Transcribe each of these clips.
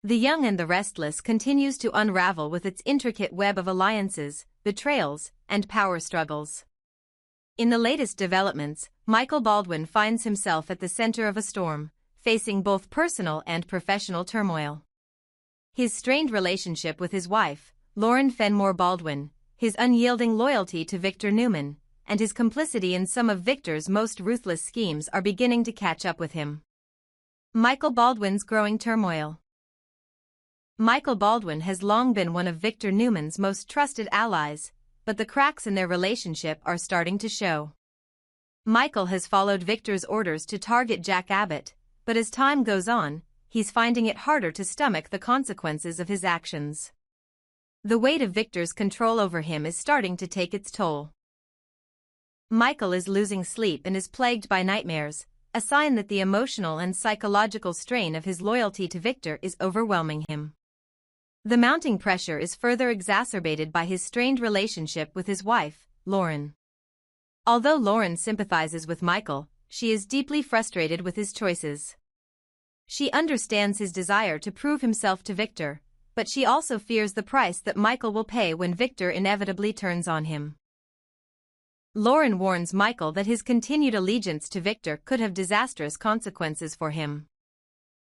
The Young and the Restless continues to unravel with its intricate web of alliances, betrayals, and power struggles. In the latest developments, Michael Baldwin finds himself at the center of a storm, facing both personal and professional turmoil. His strained relationship with his wife, Lauren Fenmore Baldwin, his unyielding loyalty to Victor Newman, and his complicity in some of Victor's most ruthless schemes are beginning to catch up with him. Michael Baldwin's growing turmoil. Michael Baldwin has long been one of Victor Newman's most trusted allies, but the cracks in their relationship are starting to show. Michael has followed Victor's orders to target Jack Abbott, but as time goes on, he's finding it harder to stomach the consequences of his actions. The weight of Victor's control over him is starting to take its toll. Michael is losing sleep and is plagued by nightmares, a sign that the emotional and psychological strain of his loyalty to Victor is overwhelming him. The mounting pressure is further exacerbated by his strained relationship with his wife, Lauren. Although Lauren sympathizes with Michael, she is deeply frustrated with his choices. She understands his desire to prove himself to Victor, but she also fears the price that Michael will pay when Victor inevitably turns on him. Lauren warns Michael that his continued allegiance to Victor could have disastrous consequences for him.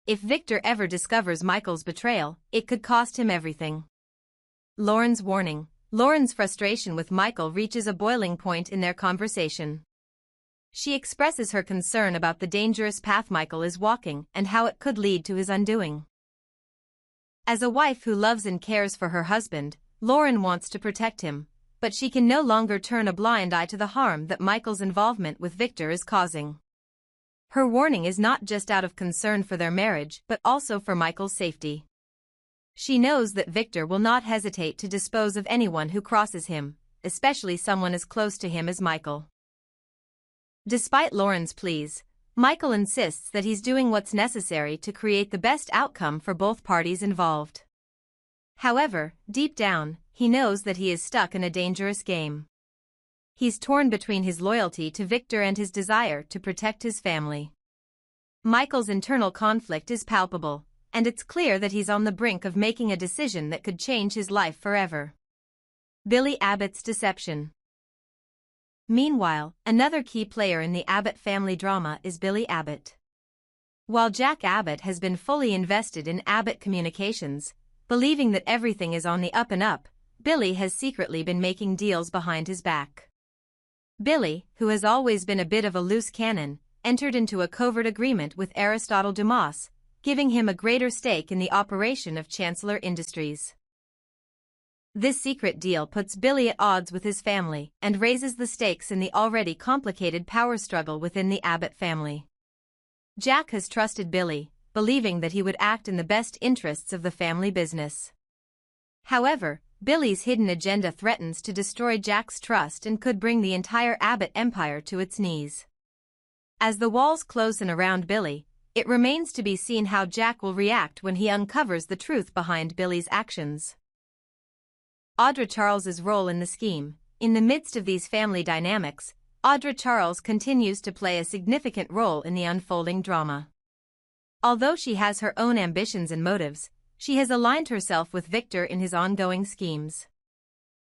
If Victor ever discovers Michael's betrayal, it could cost him everything. Lauren's warning. Lauren's frustration with Michael reaches a boiling point in their conversation. She expresses her concern about the dangerous path Michael is walking and how it could lead to his undoing. As a wife who loves and cares for her husband, Lauren wants to protect him, but she can no longer turn a blind eye to the harm that Michael's involvement with Victor is causing. Her warning is not just out of concern for their marriage but also for Michael's safety. She knows that Victor will not hesitate to dispose of anyone who crosses him, especially someone as close to him as Michael. Despite Lauren's pleas, Michael insists that he's doing what's necessary to create the best outcome for both parties involved. However, deep down, he knows that he is stuck in a dangerous game. He's torn between his loyalty to Victor and his desire to protect his family. Michael's internal conflict is palpable, and it's clear that he's on the brink of making a decision that could change his life forever. Billy Abbott's deception. Meanwhile, another key player in the Abbott family drama is Billy Abbott. While Jack Abbott has been fully invested in Abbott Communications, believing that everything is on the up and up, Billy has secretly been making deals behind his back. Billy, who has always been a bit of a loose cannon, entered into a covert agreement with Aristotle Dumas, giving him a greater stake in the operation of Chancellor Industries. This secret deal puts Billy at odds with his family and raises the stakes in the already complicated power struggle within the Abbott family. Jack has trusted Billy, believing that he would act in the best interests of the family business. However, Billy's hidden agenda threatens to destroy Jack's trust and could bring the entire Abbott empire to its knees. As the walls close in around Billy, it remains to be seen how Jack will react when he uncovers the truth behind Billy's actions. Audra Charles's role in the scheme. In the midst of these family dynamics, Audra Charles continues to play a significant role in the unfolding drama. Although she has her own ambitions and motives, she has aligned herself with Victor in his ongoing schemes.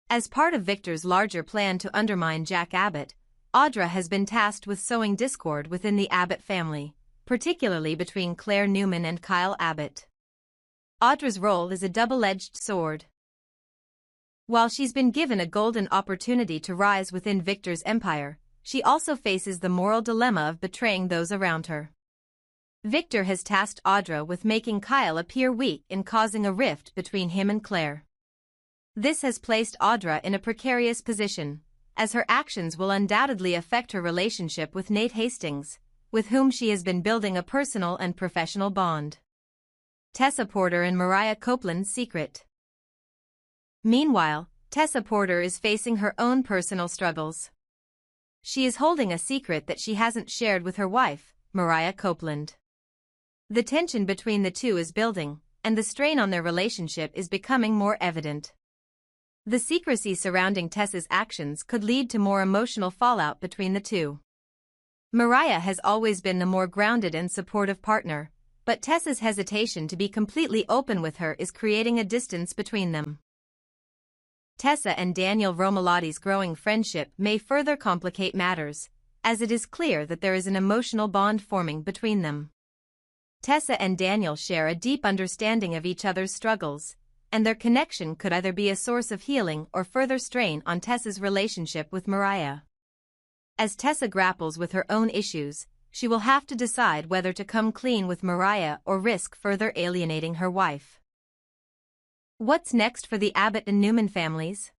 As part of Victor's larger plan to undermine Jack Abbott, Audra has been tasked with sowing discord within the Abbott family, particularly between Claire Newman and Kyle Abbott. Audra's role is a double-edged sword. While she's been given a golden opportunity to rise within Victor's empire, she also faces the moral dilemma of betraying those around her. Victor has tasked Audra with making Kyle appear weak and causing a rift between him and Claire. This has placed Audra in a precarious position, as her actions will undoubtedly affect her relationship with Nate Hastings, with whom she has been building a personal and professional bond. Tessa Porter and Mariah Copeland's secret. Meanwhile, Tessa Porter is facing her own personal struggles. She is holding a secret that she hasn't shared with her wife, Mariah Copeland. The tension between the two is building, and the strain on their relationship is becoming more evident. The secrecy surrounding Tessa's actions could lead to more emotional fallout between the two. Mariah has always been the more grounded and supportive partner, but Tessa's hesitation to be completely open with her is creating a distance between them. Tessa and Daniel Romalotti's growing friendship may further complicate matters, as it is clear that there is an emotional bond forming between them. Tessa and Daniel share a deep understanding of each other's struggles, and their connection could either be a source of healing or further strain on Tessa's relationship with Mariah. As Tessa grapples with her own issues, she will have to decide whether to come clean with Mariah or risk further alienating her wife. What's next for the Abbott and Newman families?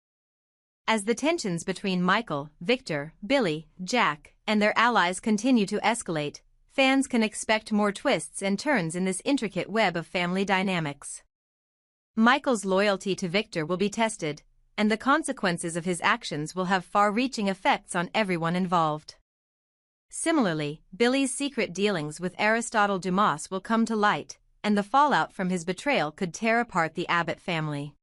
As the tensions between Michael, Victor, Billy, Jack, and their allies continue to escalate, fans can expect more twists and turns in this intricate web of family dynamics. Michael's loyalty to Victor will be tested, and the consequences of his actions will have far-reaching effects on everyone involved. Similarly, Billy's secret dealings with Aristotle Dumas will come to light, and the fallout from his betrayal could tear apart the Abbott family.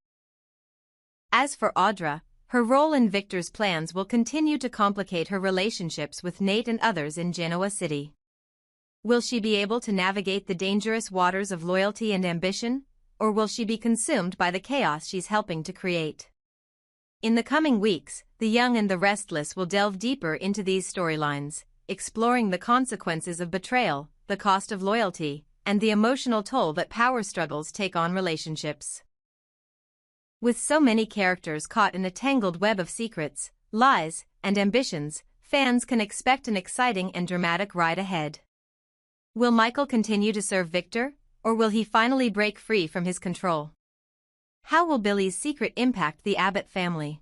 As for Audra, her role in Victor's plans will continue to complicate her relationships with Nate and others in Genoa City. Will she be able to navigate the dangerous waters of loyalty and ambition, or will she be consumed by the chaos she's helping to create? In the coming weeks, The Young and the Restless will delve deeper into these storylines, exploring the consequences of betrayal, the cost of loyalty, and the emotional toll that power struggles take on relationships. With so many characters caught in a tangled web of secrets, lies, and ambitions, fans can expect an exciting and dramatic ride ahead. Will Michael continue to serve Victor, or will he finally break free from his control? How will Billy's secret impact the Abbott family?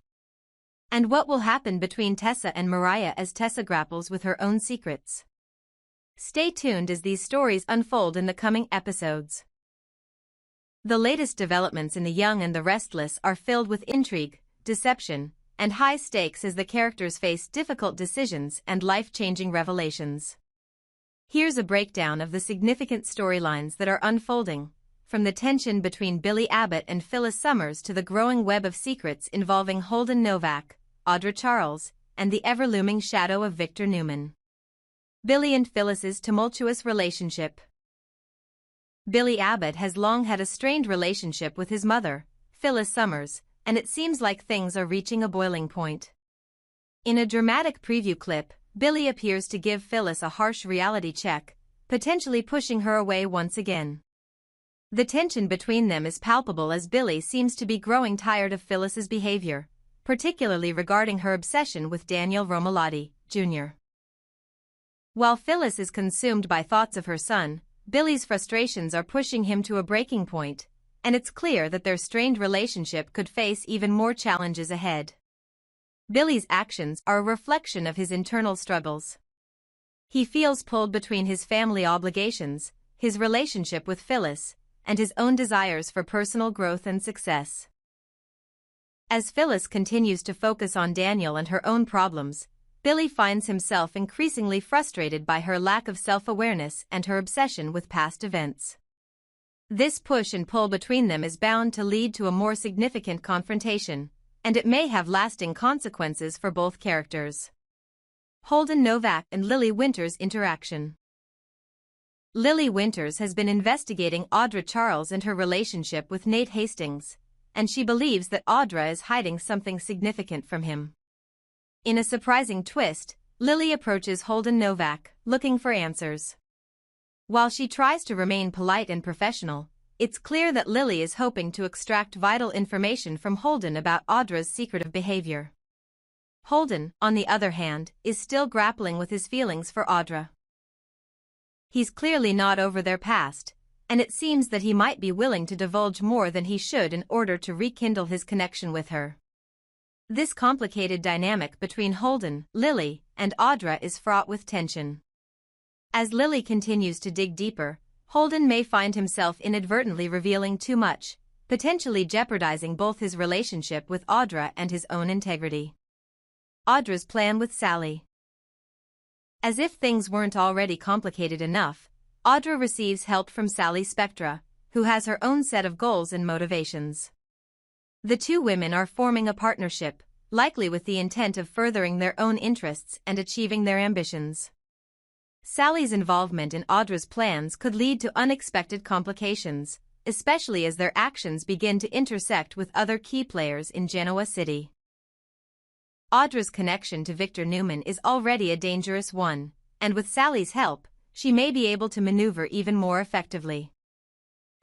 And what will happen between Tessa and Mariah as Tessa grapples with her own secrets? Stay tuned as these stories unfold in the coming episodes. The latest developments in The Young and the Restless are filled with intrigue, deception, and high stakes as the characters face difficult decisions and life-changing revelations. Here's a breakdown of the significant storylines that are unfolding, from the tension between Billy Abbott and Phyllis Summers to the growing web of secrets involving Holden Novak, Audra Charles, and the ever-looming shadow of Victor Newman. Billy and Phyllis's tumultuous relationship. Billy Abbott has long had a strained relationship with his mother, Phyllis Summers, and it seems like things are reaching a boiling point. In a dramatic preview clip, Billy appears to give Phyllis a harsh reality check, potentially pushing her away once again. The tension between them is palpable as Billy seems to be growing tired of Phyllis's behavior, particularly regarding her obsession with Daniel Romalotti, Jr. While Phyllis is consumed by thoughts of her son, Billy's frustrations are pushing him to a breaking point, and it's clear that their strained relationship could face even more challenges ahead. Billy's actions are a reflection of his internal struggles. He feels pulled between his family obligations, his relationship with Phyllis, and his own desires for personal growth and success. As Phyllis continues to focus on Daniel and her own problems, Billy finds himself increasingly frustrated by her lack of self-awareness and her obsession with past events. This push and pull between them is bound to lead to a more significant confrontation, and it may have lasting consequences for both characters. Holden Novak and Lily Winters' interaction. Lily Winters has been investigating Audra Charles and her relationship with Nate Hastings, and she believes that Audra is hiding something significant from him. In a surprising twist, Lily approaches Holden Novak, looking for answers. While she tries to remain polite and professional, it's clear that Lily is hoping to extract vital information from Holden about Audra's secretive behavior. Holden, on the other hand, is still grappling with his feelings for Audra. He's clearly not over their past, and it seems that he might be willing to divulge more than he should in order to rekindle his connection with her. This complicated dynamic between Holden, Lily, and Audra is fraught with tension. As Lily continues to dig deeper, Holden may find himself inadvertently revealing too much, potentially jeopardizing both his relationship with Audra and his own integrity. Audra's plan with Sally. As if things weren't already complicated enough, Audra receives help from Sally Spectra, who has her own set of goals and motivations. The two women are forming a partnership, likely with the intent of furthering their own interests and achieving their ambitions. Sally's involvement in Audra's plans could lead to unexpected complications, especially as their actions begin to intersect with other key players in Genoa City. Audra's connection to Victor Newman is already a dangerous one, and with Sally's help, she may be able to maneuver even more effectively.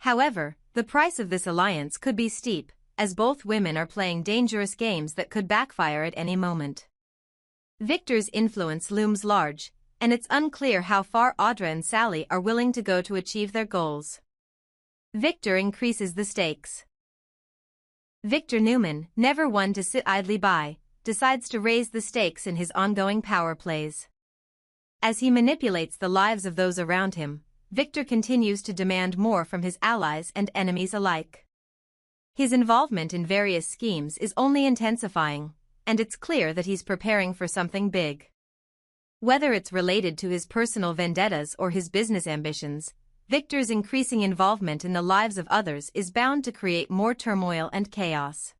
However, the price of this alliance could be steep, as both women are playing dangerous games that could backfire at any moment. Victor's influence looms large, and it's unclear how far Audra and Sally are willing to go to achieve their goals. Victor increases the stakes. Victor Newman, never one to sit idly by, decides to raise the stakes in his ongoing power plays. As he manipulates the lives of those around him, Victor continues to demand more from his allies and enemies alike. His involvement in various schemes is only intensifying, and it's clear that he's preparing for something big. Whether it's related to his personal vendettas or his business ambitions, Victor's increasing involvement in the lives of others is bound to create more turmoil and chaos.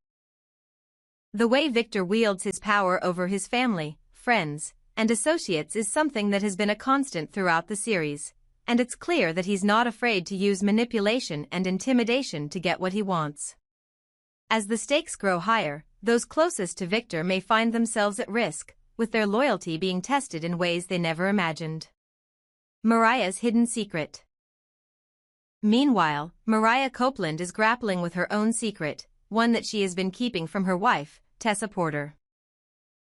The way Victor wields his power over his family, friends, and associates is something that has been a constant throughout the series, and it's clear that he's not afraid to use manipulation and intimidation to get what he wants. As the stakes grow higher, those closest to Victor may find themselves at risk, with their loyalty being tested in ways they never imagined. Mariah's hidden secret. Meanwhile, Mariah Copeland is grappling with her own secret, one that she has been keeping from her wife, Tessa Porter.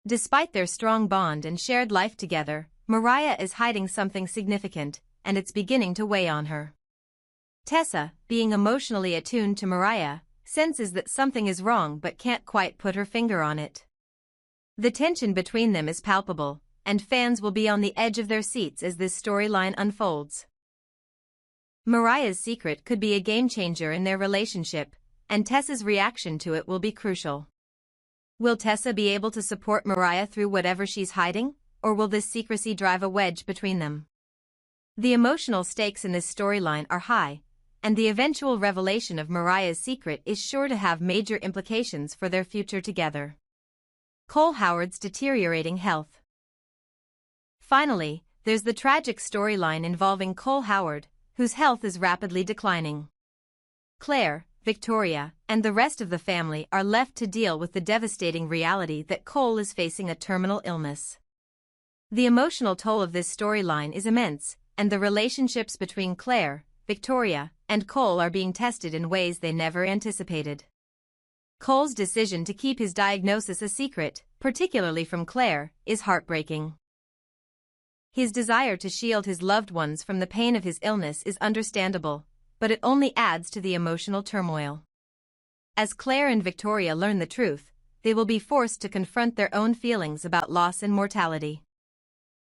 Despite their strong bond and shared life together, Mariah is hiding something significant, and it's beginning to weigh on her. Tessa, being emotionally attuned to Mariah, senses that something is wrong but can't quite put her finger on it. The tension between them is palpable, and fans will be on the edge of their seats as this storyline unfolds. Mariah's secret could be a game-changer in their relationship, and Tessa's reaction to it will be crucial. Will Tessa be able to support Mariah through whatever she's hiding, or will this secrecy drive a wedge between them? The emotional stakes in this storyline are high, and the eventual revelation of Mariah's secret is sure to have major implications for their future together. Cole Howard's deteriorating health. Finally, there's the tragic storyline involving Cole Howard, whose health is rapidly declining. Claire, Victoria, and the rest of the family are left to deal with the devastating reality that Cole is facing a terminal illness. The emotional toll of this storyline is immense, and the relationships between Claire, Victoria, and Cole are being tested in ways they never anticipated. Cole's decision to keep his diagnosis a secret, particularly from Claire, is heartbreaking. His desire to shield his loved ones from the pain of his illness is understandable, but it only adds to the emotional turmoil. As Claire and Victoria learn the truth, they will be forced to confront their own feelings about loss and mortality.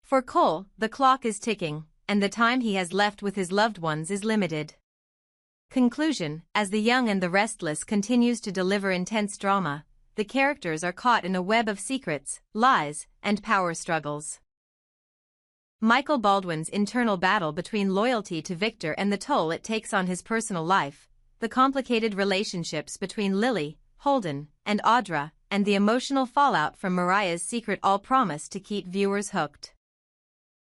For Cole, the clock is ticking, and the time he has left with his loved ones is limited. Conclusion: as The Young and the Restless continues to deliver intense drama, the characters are caught in a web of secrets, lies, and power struggles. Michael Baldwin's internal battle between loyalty to Victor and the toll it takes on his personal life, the complicated relationships between Lily, Holden, and Audra, and the emotional fallout from Mariah's secret all promise to keep viewers hooked.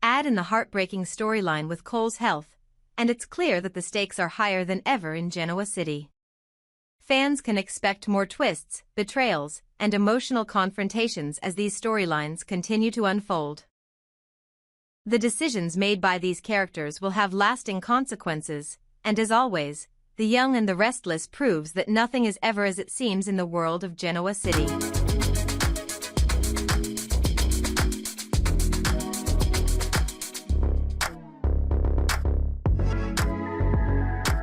Add in the heartbreaking storyline with Cole's health, and it's clear that the stakes are higher than ever in Genoa City. Fans can expect more twists, betrayals, and emotional confrontations as these storylines continue to unfold. The decisions made by these characters will have lasting consequences, and as always, The Young and the Restless proves that nothing is ever as it seems in the world of Genoa City.